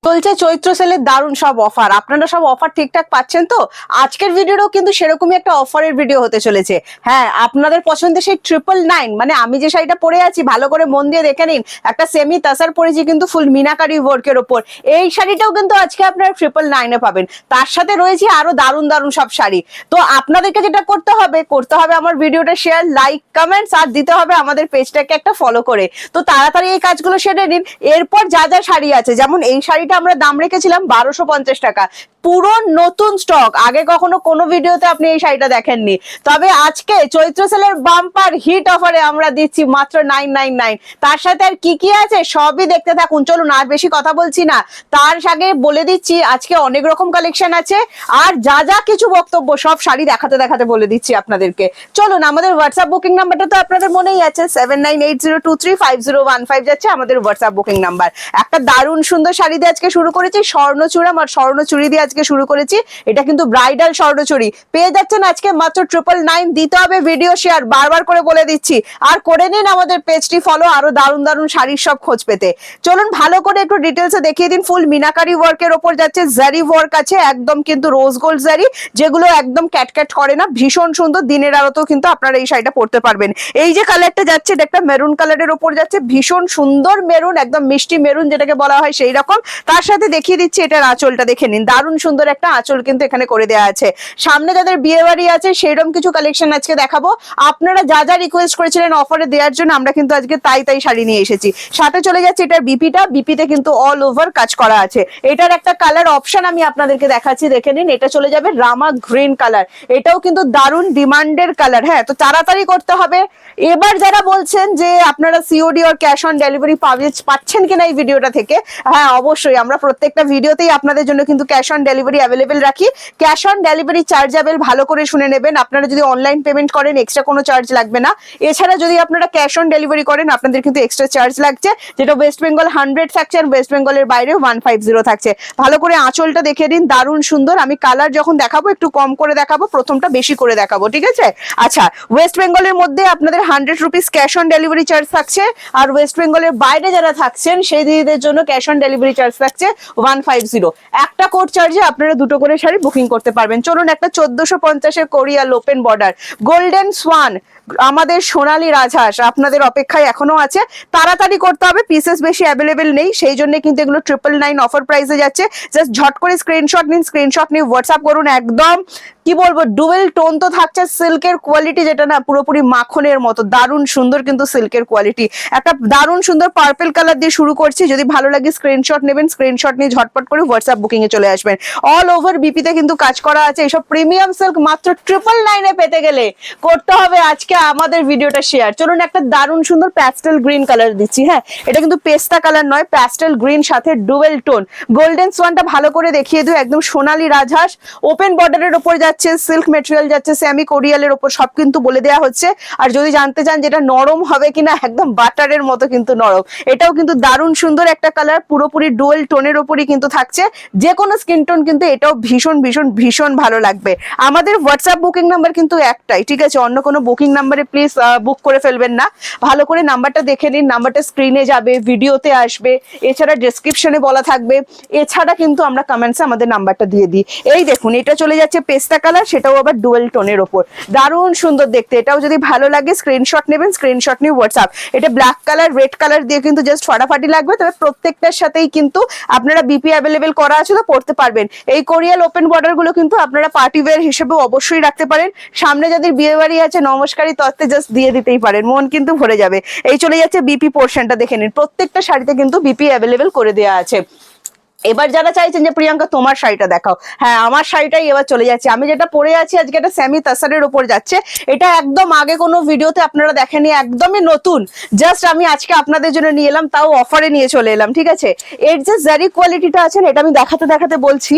চলছে চৈত্র সেলের দারুণ সব অফার। আপনারা সব অফার ঠিকঠাক পাচ্ছেন তো? আজকের ভিডিওটাও কিন্তু সেরকমই একটা অফারের ভিডিও হতে চলেছে। হ্যাঁ, আপনাদের পছন্দের সেই 999, মানে আমি যে শাড়িটা পরে আছি ভালো করে মন দিয়ে দেখে নিন, একটা সেমি তাসার পরেছি কিন্তু ফুল মিনাকারি ওয়ার্কের ওপর। এই শাড়িটাও কিন্তু আজকে আপনারা 999 পাবেন। তার সাথে রয়েছে আরো দারুণ দারুণ সব শাড়ি। তো আপনাদেরকে যেটা করতে হবে আমার ভিডিওটা শেয়ার, লাইক, কমেন্টস আর দিতে হবে আমাদের পেজটাকে একটা ফলো করে। তো তাড়াতাড়ি এই কাজগুলো সেরে নিন। এরপর যা যা শাড়ি আছে, যেমন এই শাড়িটা আমরা দাম রেখেছিলাম 1250 টাকা, পুরো নতুন স্টক, আগে কখনো কোনো ভিডিওতে আপনি এই শাড়িটা দেখেননি। তবে আজকে চৈত্র সেলের বাম্পার হিট অফারে আমরা দিচ্ছি মাত্র 999। তার সাথে আর কি কি আছে সবই দেখতে থাকুন। চলুন আর বেশি কথা বলছি না, তার আগে বলে দিচ্ছি আজকে অনেক রকম কালেকশন আছে, আর যা যা কিছু বক্তব্য সব শাড়ি দেখাতে দেখাতে বলে দিচ্ছি আপনাদেরকে। চলুন, আমাদের হোয়াটসঅ্যাপ বুকিং নাম্বারটা তো আপনাদের মনেই আছে, 7980235015 যাচ্ছে আমাদের হোয়াটসঅ্যাপ বুকিং নাম্বার। একটা দারুণ সুন্দর শাড়ি দিয়ে আজকে শুরু করেছি, স্বর্ণচূড়া আর স্বর্ণচুড়ি দিয়ে আজকে শুরু করেছি। এটা কিন্তু ব্রাইডাল স্বর্ণচুড়ি পেয়ে যাচ্ছেন আজকে মাত্র 999। দিতে হবে ভিডিও শেয়ার, বারবার করে বলে দিচ্ছি, আর করে নিন আমাদের পেজটি ফলো আরো দারুণ দারুণ শাড়ির সব খোঁজ পেতে। চলুন ভালো করে একটু ডিটেলসে দেখিয়ে দিন। ফুল মিনাকারি ওয়ার্কের ওপর যাচ্ছে, জারি ওয়ার্ক আছে একদম কিন্তু রোজ গোল্ড জারি, যেগুলো একদম ক্যাটক্যাট করে না, ভীষণ সুন্দর। দিনের আলোতেও কিন্তু আপনারা এই শাড়িটা পরতে পারবেন। এই যে কালারটা যাচ্ছে এটা একটা মেরুন কালারের ওপর যাচ্ছে, ভীষণ সুন্দর মেরুন, একদম মিষ্টি মেরুন যেটাকে বলা হয় সেই রকম। তার সাথে দেখিয়ে দিচ্ছি এটার আঁচলটা দেখে নিন, দারুণ সুন্দর একটা আঁচল কিন্তু এখানে করে দেওয়া আছে। সামনে যাদের বিয়ে বাড়ি আছে সেইরকম কিছু কালেকশন আজকে দেখাবো। আপনারা যা যা রিকোয়েস্ট করেছিলেন অফারে দেওয়ার জন্য, আমরা কিন্তু আজকে তাই তাই শাড়ি নিয়ে এসেছি। সাথে চলে যাচ্ছে এটার বিপিতে কিন্তু অল ওভার কাজ করা আছে। এটার একটা কালার অপশন আমি আপনাদেরকে দেখাচ্ছি, দেখে নিন। এটা চলে যাবে রামা গ্রিন কালার, এটাও কিন্তু দারুণ ডিমান্ডের কালার। হ্যাঁ, তো তাড়াতাড়ি করতে হবে। এবার যারা বলছেন যে আপনারা সিওডি আর ক্যাশ অন ডেলিভারি পাচ্ছেন কিনা এই ভিডিওটা থেকে, হ্যাঁ অবশ্যই, আমরা প্রত্যেকটা ভিডিওতেই আপনাদের জন্য কিন্তু ক্যাশ অন ডেলিভারি অ্যাভেলেবেল রাখি। ক্যাশ অন ডেলিভারি চার্জেবল, ভালো করে শুনে নেবেন। আপনারা যদি অনলাইন পেমেন্ট করেন এক্সট্রা কোনো চার্জ লাগবে না। এছাড়া যদি আপনারা ক্যাশ অন ডেলিভারি করেন আপনাদের কিন্তু এক্সট্রা চার্জ লাগছে, যেটা ওয়েস্ট বেঙ্গল 100 থাকছে আর ওয়েস্ট বেঙ্গলের বাইরে 150 থাকছে। ভালো করে আঁচলটা দেখে দিন, দারুণ সুন্দর। আমি কালার যখন দেখাবো একটু কম করে দেখাবো, প্রথমটা বেশি করে দেখাবো, ঠিক আছে? আচ্ছা, ওয়েস্ট বেঙ্গলের মধ্যে আপনাদের 100 rupees cash on delivery charge থাকছে, আর ওয়েস্ট বেঙ্গলের বাইরে যারা থাকছেন সেই দিদিদের জন্য ক্যাশ অন ডেলিভারি চার্জ থাকছে 150। একটা কোড চার্জে আপনারা দুটো করে শাড়ি বুকিং করতে পারবেন। চলুন, একটা 1450 কোরিয়াল ওপেন বর্ডার গোল্ডেন সোয়ান, আমাদের সোনালী রাজহাঁস আপনাদের অপেক্ষায় এখনো আছে। তাড়াতাড়ি করতে হবে, পিসেস বেশি অ্যাভেলেবেল নেই, সেই জন্য কিন্তু এগুলো 999 অফার প্রাইসে যাচ্ছে। জাস্ট ঝট করে স্ক্রিনশট নিন, স্ক্রিনশট নিয়ে হোয়াটসঅ্যাপ করুন। একদম কি বলবো, ডুয়েল টোন তো থাকছে, সিল্কের কোয়ালিটি যেটা না পুরোপুরি মাখনের মতো, দারুণ সুন্দর কিন্তু সিল্কের কোয়ালিটি। একটা দারুণ সুন্দর পার্পল কালার দিয়ে শুরু করছি, যদি ভালো লাগে স্ক্রিনশট নেবেন, স্ক্রিনশট নিয়ে ঝটপট করে হোয়াটসঅ্যাপ বুকিং এ চলে আসবেন। অল ওভার বিপিতে কিন্তু কাজ করা আছে। এইসব প্রিমিয়াম সিল্ক মাত্র 999 পেতে গেলে করতে হবে আজকে আমাদের ভিডিওটা শেয়ার। চলুন, একটা দারুণ সুন্দর প্যাস্টেল গ্রিন কালার দিচ্ছি। হ্যাঁ, এটা কিন্তু পেস্তা কালার নয়, প্যাস্টেল গ্রিন সাথে ডুয়েল টোন। গোল্ডেন সোয়ানটা ভালো করে দেখিয়ে দিও, একদম সোনালী রাজহাঁস ওপেন বর্ডারের ওপর যাচ্ছে, সিল্ক মেটেরিয়াল যাচ্ছে, সেমি কোরিয়ালের ওপর সব কিন্তু বলে দেওয়া হচ্ছে। আর যদি জানতে চান যেটা নরম হবে কিনা, একদম বাটারের মতো কিন্তু নরম। এটাও কিন্তু দারুণ সুন্দর একটা কালার, পুরোপুরি ডুয়েল টোনের ওপরই কিন্তু থাকছে। যে কোনো স্কিন টোন কিন্তু এটাও ভীষণ ভীষণ ভীষণ ভালো লাগবে। আমাদের হোয়াটসঅ্যাপ বুকিং নাম্বার কিন্তু একটাই, ঠিক আছে? অন্য কোনো বুকিং নাম্বারে প্লিজ বুক করে ফেলবেন না। ভালো করে নাম্বারটা দেখে নিন, নাম্বারটা স্ক্রিনে যাবে, ভিডিওতে আসবে, এছাড়া ডেসক্রিপশনে বলা থাকবে। এছাড়া কিন্তু আমরা কমেন্টসে আমাদের নাম্বারটা দিয়ে দিই। এই দেখুন, এটা চলে যাচ্ছে পেস্তা কালার, সেটাও আবার ডুয়েল টোনের ওপর, দারুণ সুন্দর দেখতে। এটাও যদি ভালো লাগে স্ক্রিনশট নেবেন, স্ক্রিনশট নিয়ে হোয়াটসঅ্যাপ। এটা ব্ল্যাক কালার রেড কালার দিয়ে কিন্তু জাস্ট ফাটাফাটি লাগবে। তবে প্রত্যেকটার সাথেই কিন্তু আপনারা বিপি অ্যাভেলেবেল করা আছে, তো পড়তে পারবেন। এই কোরিয়াল ওপেন বর্ডার গুলো কিন্তু আপনারা পার্টি ওয়্যার হিসেবে অবশ্যই রাখতে পারেন। সামনে যাদের বিয়ে বাড়ি আছে নমস্কারী তত্ত্বে জাস্ট দিয়ে দিতেই পারেন, মন কিন্তু ভরে যাবে। এই চলে যাচ্ছে বিপি পোর্শনটা দেখে নিন, প্রত্যেকটা শাড়িতে কিন্তু বিপি অ্যাভেলেবেল করে দেওয়া আছে। এবার যারা চাইছেন যে প্রিয়াঙ্কা তোমার শাড়িটা দেখাও, হ্যাঁ আমার শাড়িটাই এবার চলে যাচ্ছে। আমি যেটা পরে আছি আজকে এটা সেমি তাসারের উপর যাচ্ছে। এটা একদম আগে কোনো ভিডিওতে আপনারা দেখেনি, একদমই নতুন, জাস্ট আমি আজকে আপনাদের জন্য নিয়ে এলাম, তাও অফারে নিয়ে চলে এলাম, ঠিক আছে? এর যে জারি কোয়ালিটিটা আছে এটা আমি দেখাতে দেখাতে বলছি,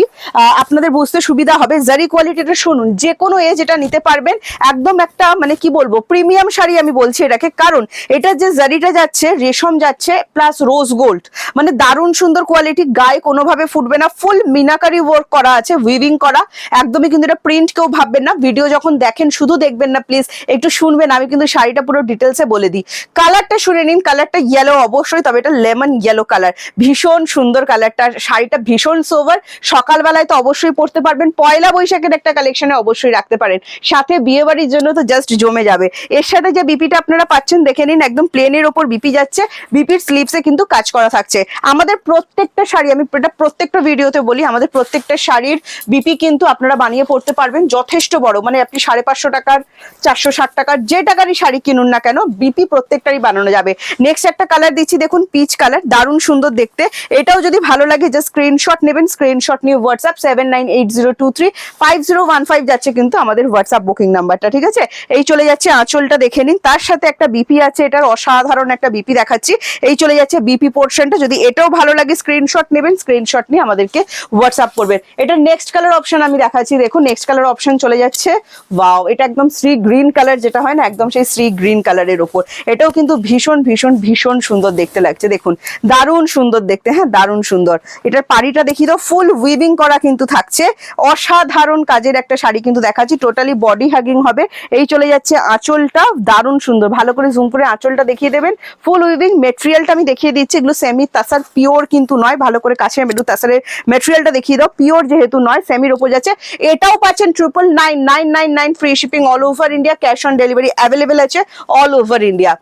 আপনাদের বুঝতে সুবিধা হবে। জারি কোয়ালিটিটা শুনুন, যে কোনো এজ এটা নিতে পারবেন। একদম একটা মানে কি বলবো প্রিমিয়াম শাড়ি আমি বলছি এটাকে, কারণ এটা যে জারিটা যাচ্ছে রেশম যাচ্ছে প্লাস রোজ গোল্ড, মানে দারুণ সুন্দর কোয়ালিটি। গায়ে কোনোভাবে ফুটবে না, ফুল মিনাকারি ওয়ার্ক করা আছে, উইভিং করা, একদমই কিন্তু এটা প্রিন্ট কেউ ভাববেন না। ভিডিও যখন দেখেন শুধু দেখবেন না, প্লিজ একটু শুনবেন, আমি কিন্তু শাড়িটা পুরো ডিটেলসে বলে দিই। কালারটা শুনে নিন, কালারটা ইয়েলো অবশ্যই, তবে এটা লেমন ইয়েলো কালার, ভীষণ সুন্দর কালারটা, শাড়িটা ভীষণ সোভার, সকালবেলায় তো অবশ্যই পরতে পারবেন, পয়লা বৈশাখের একটা কালেকশনে অবশ্যই রাখতে পারেন, সাথে বিয়ে বাড়ির জন্য তো জাস্ট জমে যাবে। এর সাথে যে বিপিটা আপনারা পাচ্ছেন দেখে নিন, একদম প্লেনের ওপর বিপি যাচ্ছে, বিপির স্লিভসে কিন্তু কাজ করা থাকছে। আমাদের প্রত্যেকটা শাড়ি, আমি এটা প্রত্যেকটা ভিডিওতে বলি, আমাদের প্রত্যেকটা শাড়ির বিপি কিন্তু আপনারা বানিয়ে পড়তে পারবেন যথেষ্ট বড়, মানে আপনি 550 টাকার 460 টাকার যে টাকারই শাড়ি কিনুন না কেন, বিপি প্রত্যেকটারই বানানো যাবে। নেক্সট একটা কালার দিচ্ছি দেখুন, পিচ কালার, দারুণ সুন্দর দেখতে। এটাও যদি ভালো লাগে জাস্ট স্ক্রিনশট নেবেন, স্ক্রিনশট নিয়ে হোয়াটসঅ্যাপ 7980235015 যাচ্ছে কিন্তু আমাদের হোয়াটসঅ্যাপ বুকিং নাম্বারটা, ঠিক আছে। এই চলে যাচ্ছে আঁচলটা দেখে নিন, তার সাথে একটা বিপি আছে, এটার অসাধারণ একটা বিপি দেখাচ্ছি। এই চলে যাচ্ছে বিপি পোর্শনটা, যদি এটাও ভালো লাগে স্ক্রিনশট নেবেন, স্ক্রিনশট নিয়ে আমাদেরকে হোয়াটসঅ্যাপ করবেন। এটা নেক্সট কালার অপশন আমি দেখাচ্ছি, দেখুন নেক্সট কালার অপশন চলে যাচ্ছে, ওয়াও, এটা একদম শ্রী গ্রিন কালার যেটা হয় না, একদম সেই শ্রী গ্রিন কালারের ওপর, এটাও কিন্তু ভীষণ ভীষণ ভীষণ সুন্দর দেখতে লাগছে, দেখুন দারুণ সুন্দর দেখতে, হ্যাঁ দারুণ সুন্দর। এটার পাড়িটা দেখি তো, ফুল উইভিং করা কিন্তু থাকছে, অসাধারণ কাজের একটা শাড়ি কিন্তু দেখাচ্ছি, টোটালি বডি হাগিং হবে। এই চলে যাচ্ছে আঁচলটা, দারুণ সুন্দর, ভালো করে জুম করে আঁচলটা দেখিয়ে দেবেন, ফুল উইভিং। মেটেরিয়ালটা আমি দেখিয়ে দিচ্ছি, এগুলো সেমি তাসার, পিওর কিন্তু নয়, ভালো করে কাছে একটু তাসারের মেটেরিয়ালটা দেখিয়ে দাও, পিওর যেহেতু নয়, সেমির ওপর যাচ্ছে। এটাও পাচ্ছেন 99999 free shipping all over India, cash on delivery available আছে অল ওভার ইন্ডিয়া।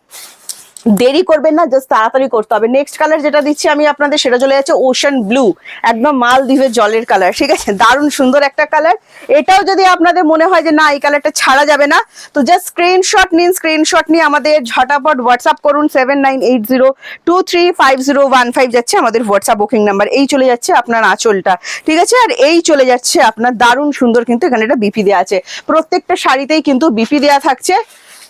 দেরি করবেন না, জাস্ট তাড়াতাড়ি করতে হবে। নেক্সট কালার যেটা দিচ্ছি আমি আপনাদের, সেটা চলে যাচ্ছে ওশান ব্লু, একদম মালদ্বীপের জলের কালার, ঠিক আছে, দারুণ সুন্দর একটা কালার। এটাও যদি আপনাদের মনে হয় যে না এই কালারটা ছাড়া যাবে না, তো জাস্ট স্ক্রিনশট নিন, স্ক্রিনশট নিয়ে আমাদের ঝটাপট হোয়াটসঅ্যাপ করুন, 7980235015 যাচ্ছে আমাদের হোয়াটসঅ্যাপ বুকিং নাম্বার। এই চলে যাচ্ছে আপনার আঁচলটা, ঠিক আছে, আর এই চলে যাচ্ছে আপনার দারুণ সুন্দর, কিন্তু এখানে একটা বিপি দেওয়া আছে, প্রত্যেকটা শাড়িতেই কিন্তু বিপি দেওয়া থাকছে।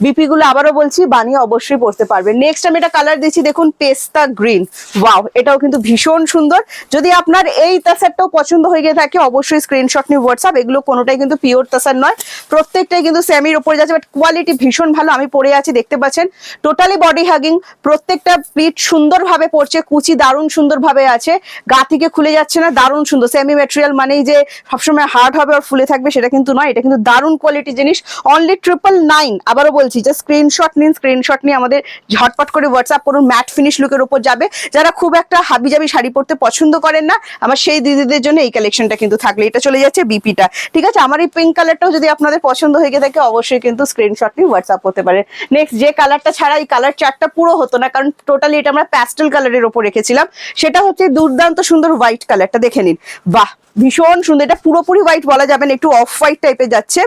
বিপি গুলো আবারও বলছি বানিয়ে অবশ্যই পড়তে পারবেন। নেক্সট আমি এটা কালার দিচ্ছি দেখুন, পেস্তা গ্রিন, ওয়াও, এটাও কিন্তু ভীষণ সুন্দর। যদি আপনার এই তাসারটাও পছন্দ হয়ে গিয়ে থাকে অবশ্যই স্ক্রিনশট নিয়ে হোয়াটসঅ্যাপ। এগুলো কোনোটাই কিন্তু পিওর তাসার নয়, প্রত্যেকটাই কিন্তু সেমির উপরে যাচ্ছে, বাট কোয়ালিটি ভীষণ ভালো। আমি পরে আছি দেখতে পাচ্ছেন, টোটালি বডি হাগিং, প্রত্যেকটা প্লিট সুন্দরভাবে পড়ছে, কুচি দারুণ সুন্দরভাবে আছে, গা থেকে খুলে যাচ্ছে না, দারুণ সুন্দর। সেমি ম্যাটেরিয়াল মানেই যে সবসময় হার্ড হবে আর ফুলে থাকবে সেটা কিন্তু নয়, এটা কিন্তু দারুণ কোয়ালিটি জিনিস, অনলি 999। আবারও বলছি যে স্ক্রিনশট নিন, স্ক্রিনশট নিয়ে আমাদের ঝটপট করে হোয়াটসঅ্যাপ করুন, ম্যাট ফিনিশ লুকের উপর যাবে। যারা খুব একটা হাবিজাবি শাড়ি পরতে পছন্দ করেন না, আমার সেই দিদিদের জন্য এই কালেকশনটা কিন্তু থাকলে। এটা চলে যাচ্ছে বিপিটা, ঠিক আছে। আমার এই পিঙ্ক কালারটাও যদি আপনাদের পছন্দ হয়ে গিয়ে থাকে অবশ্যই কিন্তু স্ক্রিনশট নিয়ে হোয়াটসঅ্যাপ করতে পারেন। নেক্সট যে কালারটা ছাড়া এই কালার চারটা পুরো হতো না, কারণ টোটালি এটা আমরা প্যাস্টেল কালারের উপর রেখেছিলাম, সেটা হচ্ছে দুর্দান্ত সুন্দর হোয়াইট কালারটা, দেখে নিন, বাহ ভীষণ সুন্দর। এটা পুরোপুরি হোয়াইট বলা যাবে না, একটু অফ হোয়াইট টাইপের যাচ্ছে,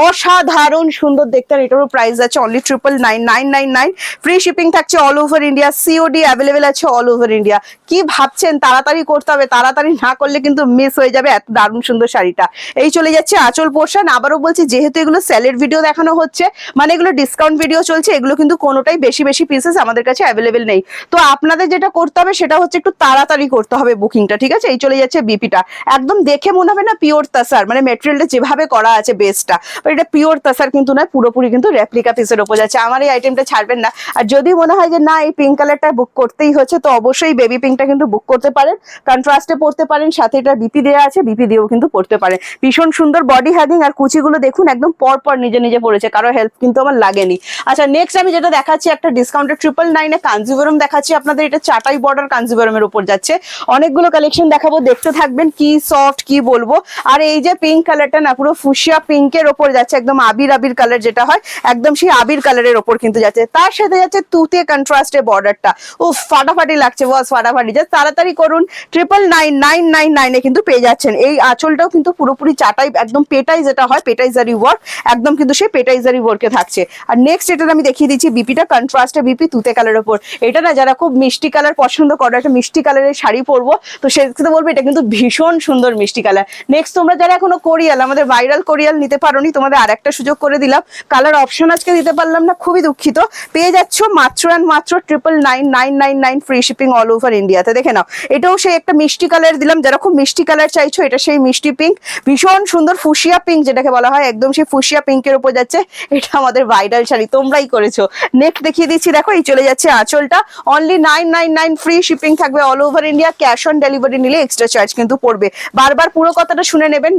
অসাধারণ সুন্দর দেখতে। আর এটারও প্রাইস আছে অনলি 99999, ফ্রি শিপিং থাকছে all over India, COD available আছে অল ওভার ইন্ডিয়া। কি ভাবছেন, তাড়াতাড়ি করতে হবে, তাড়াতাড়ি না করলে কিন্তু মিস হয়ে যাবে এত দারুণ সুন্দর শাড়িটা। এই চলে যাচ্ছে আঁচল পোর্শন। আবারও বলছি যেহেতু এগুলো সেলের ভিডিও দেখানো হচ্ছে, মানে এগুলো ডিসকাউন্ট ভিডিও চলছে, এগুলো কিন্তু কোনোটাই বেশি বেশি পিসেস আমাদের কাছে অ্যাভেলেবেল নেই। তো আপনাদের যেটা করতে হবে সেটা হচ্ছে একটু তাড়াতাড়ি করতে হবে বুকিংটা, ঠিক আছে। এই চলে যাচ্ছে বিপিটা, একদম দেখে মনে হবে না পিওর তাসার, মানে মেটেরিয়ালটা যেভাবে করা আছে বেসটা, এটা পিওর তাসার কিন্তু নয়, পুরোপুরি কিন্তু রেপ্লিকা পিসের উপর যাচ্ছে। আমার এই আইটেমটা ছাড়বেন না। আর যদি মনে হয় যে না এই পিঙ্ক কালারটা বুক করতেই হচ্ছে, তো অবশ্যই বেবি পিঙ্কটা কিন্তু বুক করতে পারেন, কন্ট্রাস্টে পড়তে পারেন, সাথে এটা বিপি দেওয়া আছে, বিপি দিয়েও কিন্তু পড়তে পারেন। ভীষণ সুন্দর বডি হ্যাগিং, আর কুচিগুলো দেখুন একদম পর পর নিজে নিজে পড়েছে, কারো হেল্প কিন্তু আমার লাগেনি। আচ্ছা নেক্সট আমি যেটা দেখাচ্ছি একটা ডিসকাউন্টেড 999 কাঞ্জিভরম দেখাচ্ছি আপনাদের, এটা চাটাই বর্ডার কাঞ্জিভরমের উপর যাচ্ছে। অনেকগুলো কালেকশন দেখাবো, দেখতে থাকবেন, কি সফট কি বলবো। আর এই যে পিঙ্ক কালারটা না, পুরো ফুসিয়া পিঙ্কের ওপর যাচ্ছে, একদম আবির আবির কালার যেটা হয়, একদম সেই আবির কালারের ওপর কিন্তু যাচ্ছে, তার সাথে যাচ্ছে তুতে কন্ট্রাস্টে বর্ডারটা, ও ফাটাফাটি লাগছে, বস ফাটাফাটি। জাস্ট তাড়াতাড়ি করুন, 99999 কিন্তু পেয়ে যাচ্ছেন। এই আঁচলটাও কিন্তু পুরোপুরি চাটাই, একদম পেটাই যেটা হয়, পেটাইজারি ওয়ার্ক, একদম কিন্তু সেই পেটাইজারি ওয়ার্কে থাকছে। আর নেক্সট এটা আমি দেখিয়ে দিচ্ছি বিপিটা, কন্ট্রাস্টে বিপি তুতে কালারের ওপর। এটা না যারা খুব মিষ্টি কালার পছন্দ করে, একটা মিষ্টি কালারের শাড়ি পরবো, তো সেক্ষেত্রে বলবো এটা কিন্তু ভীষণ সুন্দর মিষ্টি কালার। নেক্সট তোমরা যারা এখনো কোরিয়াল, আমাদের ভাইরাল কোরিয়াল নিতে পারোনি, তোমাদের আরেকটা সুযোগ করে দিলাম, কালার অপশন আজকে দিতে পারলাম না, খুবই দুঃখিত। পেয়ে যাচ্ছ মাত্র অ্যান্ড মাত্র 99999 free shipping all over India. ইন্ডিয়াতে। দেখে নাও, এটাও সেই একটা মিষ্টি কালার দিলাম, যারা খুব মিষ্টি কালার চাইছো এটা সেই মিষ্টি পিঙ্ক, ভীষণ সুন্দর ফুসিয়া পিঙ্ক যেটাকে বলা হয়, একদম সেই ফুসিয়া পিঙ্কের উপর যাচ্ছে। এটা আমাদের ভাইরাল শাড়ি, তোমরাই করেছো। নেক্সট দেখিয়ে দিচ্ছি, দেখো এই চলে যাচ্ছে আঁচলটা, অনলি 999, ফ্রি শিপিং থাকবে all over India, cash on delivery নিলে এক্সট্রা চার্জ কিন্তু পড়বে। বারবার পুরো কথাটা শুনে নেবেন,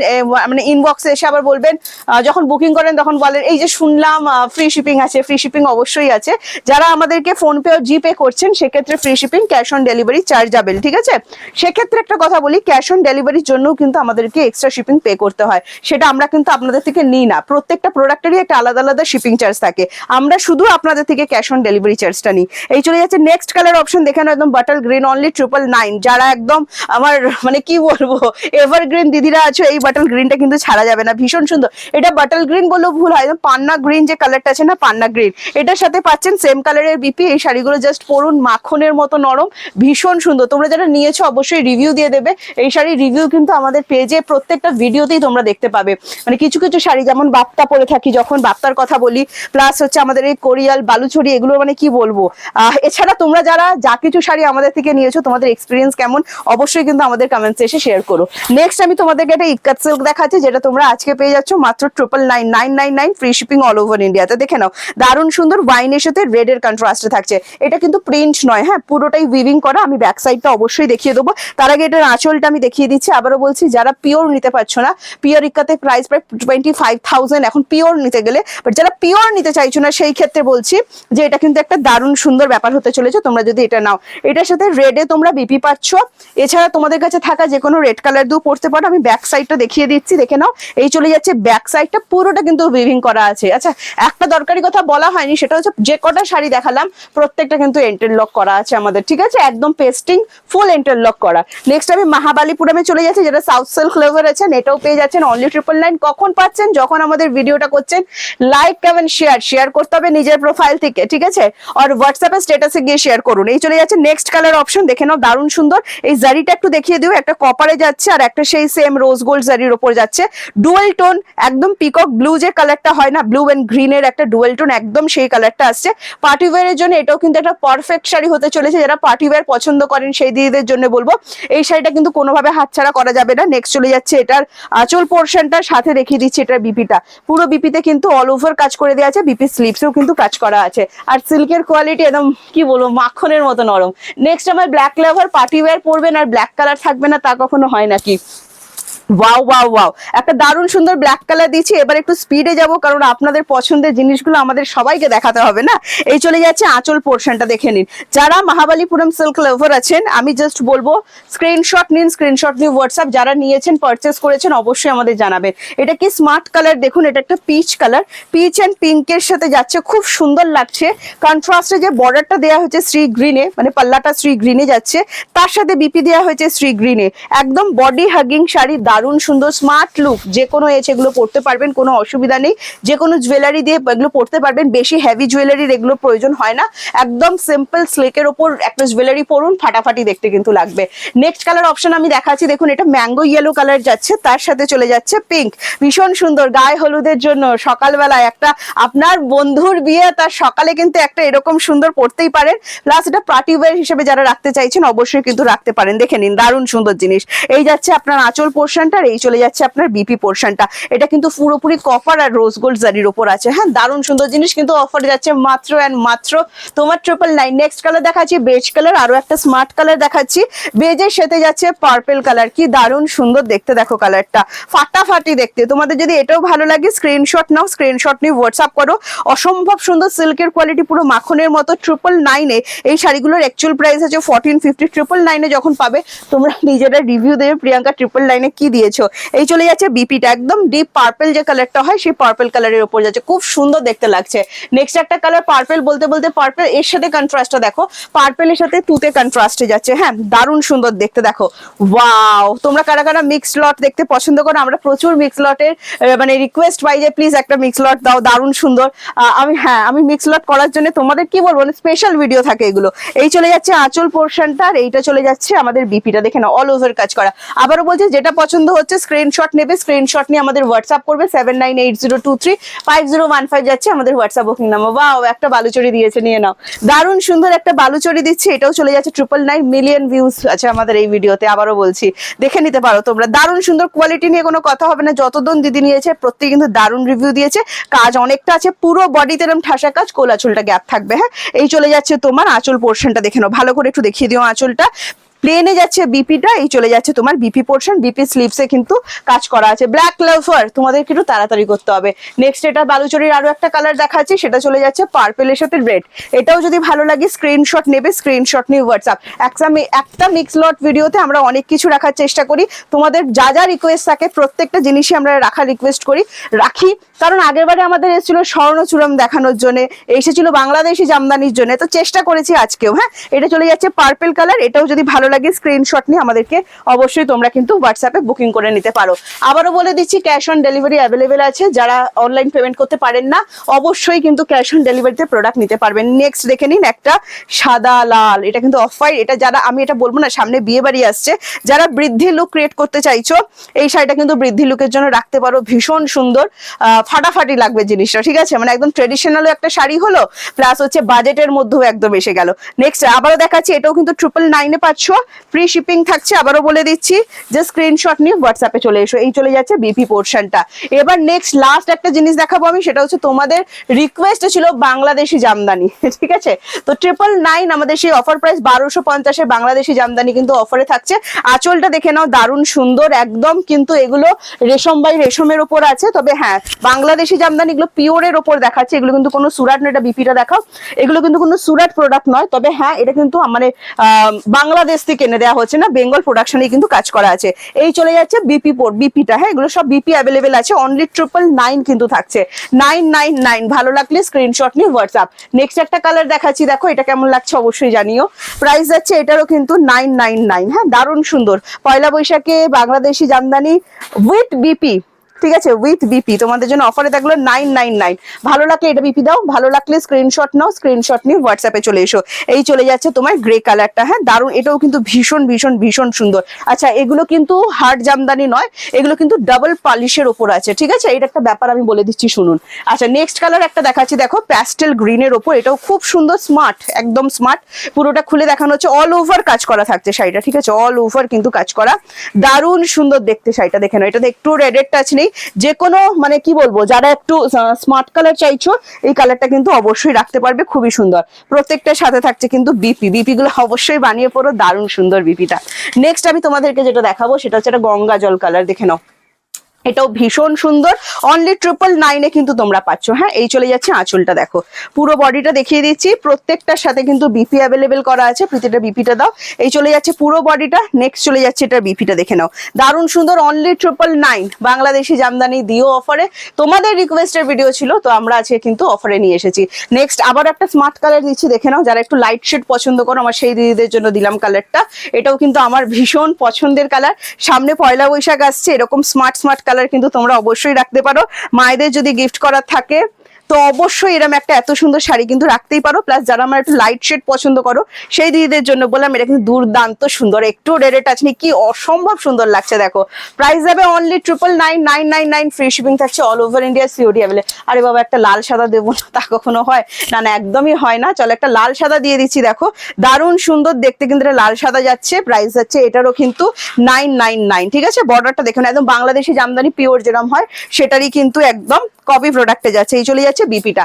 মানে ইনবক্সে এসে আবার বলবেন, যখন বুকিং করেন তখন বলেন এই যে শুনলাম ফ্রি শিপিং আছে, ফ্রি শিপিং অবশ্যই আছে। যারা আমাদেরকে ফোনপে ও জিপে করছেন সেক্ষেত্রে free shipping, cash on delivery chargeable, ঠিক আছে। সেক্ষেত্রে একটা কথা বলি, ক্যাশ অন ডেলিভারির জন্যও কিন্তু আমাদেরকে এক্সট্রা শিপিং পে করতে হয়, সেটা আমরা কিন্তু আপনাদের থেকে নিই না। প্রত্যেকটা প্রোডাক্টেরই একটা আলাদা আলাদা শিপিং চার্জ থাকে, আমরা শুধু আপনাদের থেকে ক্যাশ অন ডেলিভারি চার্জটা নিই। এই চলে যাচ্ছে নেক্সট কালার অপশন, দেখে নাও একদম বাটার গ্রিন, অনলি 999। যারা একদম আমার মানে কি বলবো এভারগ্রিন দিদিরা আছো, এই বাটার গ্রিনটা কিন্তু ছাড়া যাবে না, ভীষণ সুন্দর। এটা বাটার গ্রিন বললেও ভুল হয়, পান্না গ্রিন যে কালারটা আছে না, পান্না গ্রিন, এটার সাথে পাচ্ছেন সেম কালারের বিপি। এই শাড়িগুলো জাস্ট পরুন, মাখনের মতো নরম, ভীষণ সুন্দর। তোমরা যারা নিয়েছো অবশ্যই রিভিউ দিয়ে দেবে। এই শাড়ির রিভিউ কিন্তু আমাদের পেজে প্রত্যেকটা ভিডিওতেই তোমরা দেখতে পাবে। মানে কিছু কিছু শাড়ি যেমন বাপ্তা পরে থাকি, যখন বাপ্তার কথা বলি, প্লাস হচ্ছে আমাদের এই কোরিয়াল বালুচরি, এগুলো মানে কি বলবো। এছাড়া তোমরা যারা যা কিছু শাড়ি আমাদের থেকে নিয়েছো তোমাদের এক্সপিরিয়েন্স কেমন অবশ্যই কিন্তু আমাদের কমেন্টসে এসে শেয়ার করো। নেক্সট আমি তোমাদেরকে একটা ইক্কাত সিল্ক দেখাচ্ছি, যেটা তোমরা আজকে পেয়ে যাচ্ছ মাত্র 999, ফ্রি শিপিং অল ওভার ইন্ডিয়াতে। দেখে নাও, দারুণ সুন্দর ওয়াইনের সাথে রেড এর কন্ট্রাস্টে থাকছে। এটা কিন্তু প্রিন্ট নয়, হ্যাঁ পুরোটাই উইভিং করা। আমি ব্যাক সাইডটা অবশ্যই দেখিয়ে দেবো, তার আগে এটার আঁচলটা আমি দেখিয়ে দিচ্ছি। আবারও বলছি, যারা পিওর নিতে পারছো না, পিওর ইক্কাতে প্রাইস প্রায় 25,000 এখন পিওর নিতে গেলে, বাট যারা পিওর নিতে চাইছো না সেই ক্ষেত্রে বলছি যে এটা কিন্তু একটা দারুণ সুন্দর ব্যাপার হতে চলেছে তোমরা যদি এটা নাও। এটার সাথে রেডে তোমরা বিপি পাচ্ছ, এছাড়া তোমাদের কাছে থাকা যে কোনো রেড কালার দিয়েও পড়তে পারো। আমি ব্যাক সাইডটা দেখিয়ে দিচ্ছি, দেখে নাও। এই চলে যাচ্ছে ব্যাক সাইডটা, পুরোটা কিন্তু উইভিং করা আছে। আচ্ছা, একটা দরকারি কথা বলা হয়নি, সেটা হচ্ছে যে কটা শাড়ি দেখালাম প্রত্যেকটা কিন্তু ইন্টারলক করা আছে আমাদের, ঠিক আছে, একদম পেস্টিং ফুল ইন্টারলক করা। নেক্সট আমি মহাবালিপুরমে চলে যাচ্ছি, যেটা সাউথ সিল্ক ফ্লেভার আছেন, এটাও পেয়ে যাচ্ছেন অনলি 999। কখন পাচ্ছেন? যখন আমাদের ভিডিওটা করছেন, লাইক কমেন্ট শেয়ার করতে হবে নিজের প্রোফাইল থেকে, ঠিক আছে, আর হোয়াটসঅ্যাপে স্ট্যাটাসে গিয়ে শেয়ার করুন। এই চলে যাচ্ছে নেক্সট কালার অপশন, দেখে নাও দারুণ সুন্দর। এই জারিটা একটু দেখিয়ে দিও, একটা কপারে যাচ্ছে আর একটা সেই সেম রোজ গোল্ড জারির উপর যাচ্ছে, ডুয়েল টোন, একদম পিকক ব্লু যে কালারটা হয় না, ব্লু এন্ড গ্রিনের একটা ডুয়েল টোন, একদম সেই কালারটা আসছে। পার্টি ওয়্যারের জন্য এটাও কিন্তু একটা পারফেক্ট শাড়ি হতে চলেছে। যারা পার্টি ওয়্যার পছন্দ করেন সেই দিদিদের জন্য বলবো এই শাড়িটা কিন্তু কোনোভাবে হাতছাড়া করা যাবে না। নেক্সট চলে যাচ্ছে এটার আঁচল পোর্শনটার সাথে দেখিয়ে দিচ্ছি এটার বিপিটা, পুরো বিপিতে কিন্তু অল ওভার কাজ করে দেওয়া আছে, বিপি স্লিভসেও কিন্তু কাজ করা আছে, আর সিল্কের কোয়ালিটি একদম কি বলবো মাখনের মতো নরম। নেক্সট আমার ব্ল্যাক লাভার, পার্টি ওয়্যার পরবেন আর ব্ল্যাক কালার থাকবে না তা কখনো হয় নাকি। ওয়াও ওয়াও ওয়াও, একটা দারুণ সুন্দর ব্ল্যাক কালার দিচ্ছি। এবার একটু স্পিডে যাব, কারণ আপনাদের পছন্দের জিনিসগুলো আমাদের সবাইকে দেখাতে হবে না। এই চলে যাচ্ছে আঁচল পোর্শনটা, দেখে নিন। যারা মহাবালিপুরম সিল্ক লাভার আছেন, আমি জাস্ট বলবো স্ক্রিনশট নিন, স্ক্রিনশট নিয়ে হোয়াটসঅ্যাপ, যারা নিয়েছেন পারচেস করেছেন অবশ্যই আমাদের জানাবেন। এটা কি স্মার্ট কালার, দেখুন এটা একটা পিচ কালার, পিচ অ্যান্ড পিঙ্কের সাথে যাচ্ছে, খুব সুন্দর লাগছে। কন্ট্রাস্টে যে বর্ডারটা দেওয়া হয়েছে শ্রী গ্রিনে, মানে পাল্লাটা শ্রী গ্রিনে যাচ্ছে, তার সাথে বিপি দেওয়া হয়েছে শ্রী গ্রিনে, একদম বডি হাগিং শাড়ি, দারুণ সুন্দর স্মার্ট লুক। যে কোনো এজ এগুলো পড়তে পারবেন, কোনো অসুবিধা নেই। যে কোনো জুয়েলারি দিয়ে এগুলো পড়তে পারবেন, বেশি হেভি জুয়েলারির এগুলো প্রয়োজন হয় না। একদম সিম্পল স্লিকের ওপর একটা জুয়েলারি পরুন, ফাটাফাটি দেখতে কিন্তু লাগবে। নেক্সট কালার অপশন আমি দেখাচ্ছি, দেখুন এটা ম্যাঙ্গো ইয়েলো কালার যাচ্ছে, তার সাথে চলে যাচ্ছে পিঙ্ক, ভীষণ সুন্দর। গায়ে হলুদের জন্য সকালবেলায় একটা আপনার বন্ধুর বিয়ে, তার সকালে কিন্তু একটা এরকম সুন্দর পড়তেই পারেন। প্লাস এটা পার্টি ওয়্যার হিসেবে যারা রাখতে চাইছেন অবশ্যই কিন্তু রাখতে পারেন। দেখে নিন দারুণ সুন্দর জিনিস। এই যাচ্ছে আপনার আঁচল পোর্শনটা, এই চলে যাচ্ছে আপনার বিপি পোর্শনটা। এটা কিন্তু পুরোপুরি কপার আর রোজ গোল্ড জারির উপর আছে, হ্যাঁ দারুণ সুন্দর জিনিস, কিন্তু অফারে যাচ্ছে মাত্র অ্যান্ড মাত্র তোমার 999। নেক্সট কালার দেখাচ্ছি বেজ কালার, আরো একটা স্মার্ট কালার দেখাচ্ছি, বেজের সাথে যাচ্ছে পার্পল কালার, কি দারুণ সুন্দর দেখতে, দেখো কালারটা ফাটাফাটি দেখতে। তোমাদের যদি এটাও ভালো লাগে স্ক্রিনশট নাও, স্ক্রিনশট নিয়ে হোয়াটসঅ্যাপ করো। অসম্ভব সুন্দর সিল্কের কোয়ালিটি, পুরো মাখনের মতো। 999 এই শাড়িগুলোর অ্যাকচুয়াল প্রাইস আছে 1450। 999 যখন পাবে তোমরা নিজেরা রিভিউ দেবে প্রিয়াঙ্কা 999 কি দিয়েছো। এই চলে যাচ্ছে বিপিটা, একদম ডিপ পার্পল যে কালারটা হয় সেই পার্পল কালারের উপর যাচ্ছে, খুব সুন্দর দেখতে লাগছে। নেক্সট একটা কালার পার্পল, বলতে বলতে পার্পল এর সাথে কন্ট্রাস্টটা দেখো, পার্পলের সাথে তুতে কন্ট্রাস্টে যাচ্ছে, হ্যাঁ দারুণ সুন্দর দেখতে। দেখো ওয়াও, তোমরা কারা কারা মিক্স লট দেখতে পছন্দ করো, আমরা প্রচুর মিক্স লটের মানে রিকোয়েস্ট পাই যে প্লিজ একটা মিক্স লট দাও, দারুণ সুন্দর। আমি মিক্স লট করার জন্য তোমাদের কি বলবো, স্পেশাল ভিডিও থাকে এগুলো। এই চলে যাচ্ছে আঁচল পোর্শনটা, আর এইটা চলে যাচ্ছে আমাদের বিপিটা, দেখে না অল ওভার কাজ করা। আবারও বলছি যেটা পছন্দ পছন্দ হচ্ছে স্ক্রিনশট নেবে, স্ক্রিনশট নিয়ে আমাদের হোয়াটসঅ্যাপ করবে 7980235015 যাচ্ছে আমাদের হোয়াটসঅ্যাপ বুকিং নাম্বার। ওয়াও, একটা বালুচরি দিয়েছে, নিয়ে নাও। দারুণ সুন্দর একটা বালুচরি দিচ্ছে, এটাও চলে যাচ্ছে 999 মিলিয়ন ভিউজ আছে আমাদের এই ভিডিওতে, আবারও বলছি দেখে নিতে পারো তোমরা। দারুণ সুন্দর, কোয়ালিটি নিয়ে কোনো কথা হবে না, যতদিন দিদি নিয়েছে প্রত্যেকে কিন্তু দারুণ রিভিউ দিয়েছে। কাজ অনেকটা আছে, পুরো বডিতে এরকম ঠাসা কাজ, কোল আঁচলটা গ্যাপ থাকবে। হ্যাঁ, এই চলে যাচ্ছে তোমার আঁচল পোর্শনটা, দেখে নাও ভালো করে, একটু দেখিয়ে দিও আঁচলটা। প্লেনে যাচ্ছে বিপিটা, এই চলে যাচ্ছে তোমার বিপি পোর্শন, বিপি স্লিভসে কিন্তু কাজ করা আছে। ব্ল্যাক লাভার তোমাদেরকে একটু তাড়াতাড়ি করতে হবে। নেক্সট এটা বালুচরির আরো একটা কালার দেখাচ্ছি, সেটা চলে যাচ্ছে পার্পেলের সাথে রেড। এটাও যদি ভালো লাগে স্ক্রিনশট নেবে, স্ক্রিনশট নিয়ে হোয়াটসঅ্যাপ। একটা মিক্স লট ভিডিওতে আমরা অনেক কিছু রাখার চেষ্টা করি, তোমাদের যা যা রিকোয়েস্ট থাকে প্রত্যেকটা জিনিসই আমরা রাখার রিকোয়েস্ট রাখি, কারণ আগেরবারে আমাদের এসেছিল স্বর্ণচূড়াম দেখানোর জন্য, এসেছিল বাংলাদেশি জামদানির জন্য, তো চেষ্টা করেছি আজকেও। হ্যাঁ, এটা চলে যাচ্ছে পার্পেল কালার, এটাও যদি ভালো লাগে স্ক্রিনশট নিয়ে আমাদেরকে অবশ্যই তোমরা কিন্তু হোয়াটসঅ্যাপে বুকিং করে নিতে পারো। আবারও বলে দিচ্ছি ক্যাশ অন ডেলিভারি অ্যাভেলেবেল আছে, যারা অনলাইন পেমেন্ট করতে পারেন না অবশ্যই কিন্তু ক্যাশ অন ডেলিভারিতে প্রোডাক্ট নিতে পারবেন। নেক্সট দেখে নিন একটা সাদা লাল, এটা কিন্তু অফ হোয়াইট, এটা যারা, আমি এটা বলবো না, সামনে বিয়ে বাড়ি আসছে, যারা বৃদ্ধি লুক ক্রিয়েট করতে চাইছো এই শাড়িটা কিন্তু বৃদ্ধি লুকের জন্য রাখতে পারো, ভীষণ সুন্দর, ফাটাফাটি লাগবে জিনিসটা, ঠিক আছে, মানে একদম ট্রেডিশনালও একটা শাড়ি হলো, প্লাস হচ্ছে বাজেটের মধ্যেও একদম এসে গেল। নেক্সট আবারও দেখাচ্ছি, এটাও কিন্তু 999 পাচ্ছ, ফ্রি শিপিং থাকছে। আবারও বলে দিচ্ছি যে স্ক্রিনশট নিয়ে হোয়াটসঅ্যাপে চলে এসো, এই চলে যাচ্ছে বিপি পোর্শনটা। এবার নেক্সট লাস্ট একটা জিনিস দেখাবো আমি, সেটা হচ্ছে তোমাদের রিকোয়েস্ট ছিল বাংলাদেশি জামদানি, ঠিক আছে, তো 999 আমাদের সেই অফার প্রাইস 1250 বাংলাদেশি জামদানি কিন্তু অফারে থাকছে। আঁচলটা দেখে নাও, দারুণ সুন্দর একদম, কিন্তু এগুলো রেশম বাই রেশমের ওপর আছে, তবে হ্যাঁ বাংলাদেশি জামদানি এগুলো পিওরের ওপর দেখাচ্ছে, এগুলো কিন্তু কোনো সুরাট নয়, এটা বিপিটা দেখাও, এগুলো কিন্তু কোনো সুরাট প্রোডাক্ট নয়, তবে হ্যাঁ এটা কিন্তু মানে বাংলাদেশ থেকে এনে দেওয়া হচ্ছে না, বেঙ্গল প্রোডাকশনে কিন্তু কাজ করা আছে। এই চলে যাচ্ছে বিপিটা, হ্যাঁ এগুলো সব বিপি অ্যাভেলেবেল আছে, অনলি 999 কিন্তু থাকছে, 999। ভালো লাগলে স্ক্রিনশট নিয়ে হোয়াটসঅ্যাপ। নেক্সট একটা কালার দেখাচ্ছি, দেখো এটা কেমন লাগছে অবশ্যই জানিও। প্রাইস যাচ্ছে এটারও কিন্তু 999। হ্যাঁ, দারুণ সুন্দর, পয়লা বৈশাখে বাংলাদেশি জামদানি উইথ বিপি, ঠিক আছে, উইথ বিপি তোমাদের জন্য অফারে থাকলো 999। ভালো লাগলে এটা বিপি দাও, ভালো লাগলে স্ক্রিনশট নাও, স্ক্রিনশট নিয়ে হোয়াটসঅ্যাপে চলে এসো। এই চলে যাচ্ছে তোমার গ্রে কালারটা, হ্যাঁ দারুণ, এটাও কিন্তু ভীষণ ভীষণ ভীষণ সুন্দর। আচ্ছা, এগুলো কিন্তু হার্ড জামদানি নয়, এগুলো কিন্তু ডাবল পলিশের ওপর আছে, ঠিক আছে, এটা একটা ব্যাপার আমি বলে দিচ্ছি শুনুন। আচ্ছা, নেক্সট কালার একটা দেখাচ্ছি, দেখো প্যাস্টেল গ্রিনের ওপর, এটাও খুব সুন্দর, স্মার্ট, একদম স্মার্ট, পুরোটা খুলে দেখানো হচ্ছে, অল ওভার কাজ করা থাকছে শাড়িটা, ঠিক আছে, অল ওভার কিন্তু কাজ করা, দারুণ সুন্দর দেখতে শাড়িটা, দেখে নাও, এটাতে একটু রেডের টাচ নেই, যে কোনো মানে কি বলবো, যারা একটু স্মার্ট কালার চাইছো এই কালারটা কিন্তু অবশ্যই রাখতে পারবে, খুবই সুন্দর। প্রত্যেকটার সাথে থাকছে কিন্তু বিপি গুলো অবশ্যই বানিয়ে পড়ো, দারুণ সুন্দর বিপিটা। নেক্সট আমি তোমাদেরকে যেটা দেখাবো সেটা হচ্ছে একটা গঙ্গা জল কালার, দেখে নাও, এটাও ভীষণ সুন্দর, অনলি 999 কিন্তু তোমরা পাচ্ছ। হ্যাঁ, এই চলে যাচ্ছে আঁচলটা, দেখো পুরো বডিটা দেখিয়ে দিচ্ছি, প্রত্যেকটার সাথে কিন্তু বিপি অ্যাভেলেবেল করা আছে, প্রতিটা বিপিটা দাও, এই চলে যাচ্ছে পুরো বডিটা। নেক্সট চলে যাচ্ছে এটা বিপিটা, দেখে নাও, দারুণ সুন্দর, অনলি 999 বাংলাদেশি জামদানি দিও অফারে, তোমাদের রিকোয়েস্টের ভিডিও ছিল তো আমরা আজকে কিন্তু অফারে নিয়ে এসেছি। নেক্সট আবার একটা স্মার্ট কালার দিচ্ছি, দেখে নাও, যারা একটু লাইট শেড পছন্দ করো, আমার সেই দিদিদের জন্য দিলাম কালারটা, এটাও কিন্তু আমার ভীষণ পছন্দের কালার। সামনে পয়লা বৈশাখ আসছে, এরকম স্মার্ট কালার কিন্তু তোমরা অবশ্যই রাখতে পারো, মায়েদের যদি গিফট করার থাকে তো অবশ্যই এরকম একটা এত সুন্দর শাড়ি কিন্তু রাখতেই পারো। প্লাস যারা আমার একটু লাইট শেড পছন্দ করো সেই দিদিদের জন্য বললাম, এটা কিন্তু দুর্দান্ত সুন্দর, একটু রেডে টাচ নেই, কি অসম্ভব সুন্দর লাগছে দেখো। প্রাইস যাবে অনলি 999, ফ্রি শিপিং থাকছে all over India, COD available. আরে বাবা, একটা লাল সাদা দেবো না, তা কখনো হয় না, না একদমই হয় না, চলো একটা লাল সাদা দিয়ে দিচ্ছি, দেখো দারুণ সুন্দর দেখতে কিন্তু এটা লাল সাদা যাচ্ছে। প্রাইস যাচ্ছে এটারও কিন্তু 999, ঠিক আছে। বর্ডারটা দেখুন, একদম বাংলাদেশি জামদানি পিওর যেরকম হয় সেটারই কিন্তু একদম কপি প্রোডাক্টে যাচ্ছে। এই চলে যাচ্ছে বিপিটা।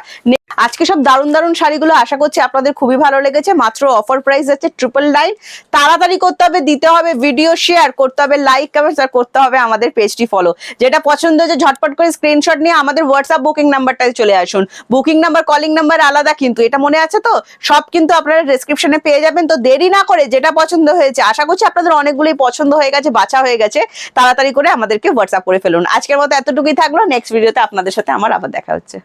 আজকে সব দারুণ দারুণ শাড়িগুলো আশা করছি আপনাদের খুবই ভালো লেগেছে। মাত্র অফার প্রাইস যাচ্ছে 999। তাড়াতাড়ি করতে হবে, দিতে হবে ভিডিও শেয়ার, করতে হবে লাইক কমেন্টস, আর করতে হবে আমাদের পেজটি ফলো। যেটা পছন্দ হয়েছে ঝটপট করে স্ক্রিনশট নিয়ে আমাদের হোয়াটসঅ্যাপ বুকিং নাম্বারটায় চলে আসুন। বুকিং নাম্বার, কলিং নাম্বার আলাদা, কিন্তু এটা মনে আছে তো, সব কিন্তু আপনারা ডেসক্রিপশনে পেয়ে যাবেন। তো দেরি না করে যেটা পছন্দ হয়েছে, আশা করছি আপনাদের অনেকগুলোই পছন্দ হয়ে গেছে, বাছা হয়ে গেছে, তাড়াতাড়ি করে আমাদেরকে হোয়াটসঅ্যাপ করে ফেলুন। আজকের মতো এতটুকুই থাকলো, নেক্সট ভিডিওতে আপনাদের সাথে আমার আবার দেখা হচ্ছে।